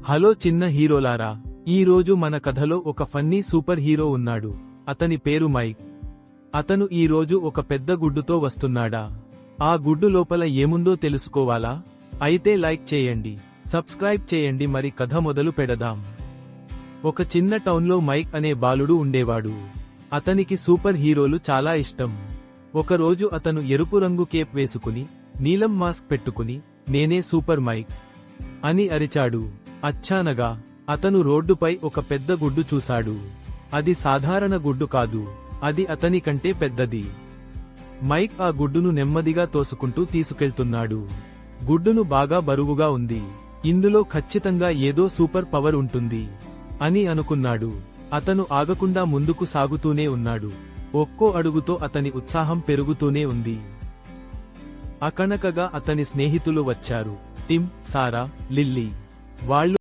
Hello చిన్న హీరోలారా, ఈ రోజు మన కథలో ఒక ఫన్నీ సూపర్ హీరో ఉన్నాడు. అతని పేరు మైక్. అతను ఈ రోజు ఒక పెద్ద గుడ్డుతో వస్తున్నాడా? ఆ గుడ్డు లోపల ఏముందో తెలుసుకోవాలా? అయితే లైక్ చేయండి, సబ్స్క్రైబ్ చేయండి. మరి కథ మొదలు పెడదాం. ఒక చిన్న టౌన్లో మైక్ అనే బాలుడు ఉండేవాడు. అతనికి సూపర్ హీరోలు చాలా ఇష్టం. ఒకరోజు అతను ఎరుపు రంగు కేప్ వేసుకుని, నీలం మాస్క్ పెట్టుకుని, నేనే సూపర్ మైక్ అని అరిచాడు. అచ్చానగా అతను రోడ్డుపై ఒక పెద్ద గుడ్డు చూశాడు. అది సాధారణ గుడ్డు కాదు, అది అతని కంటే పెద్దది. మైక్ ఆ గుడ్డును నెమ్మదిగా తోసుకుంటూ తీసుకెళ్తున్నాడు. గుడ్డును బాగా బరువుగా ఉంది. ఇందులో ఖచ్చితంగా ఏదో సూపర్ పవర్ ఉంటుంది అని అనుకున్నాడు. అతను ఆగకుండా ముందుకు సాగుతూనే ఉన్నాడు. ఒక్కో అడుగుతో అతని ఉత్సాహం పెరుగుతూనే ఉంది. అకనకగా అతని స్నేహితులు వచ్చారు. టిమ్, సారా, లిల్లీ. వాళ్ళు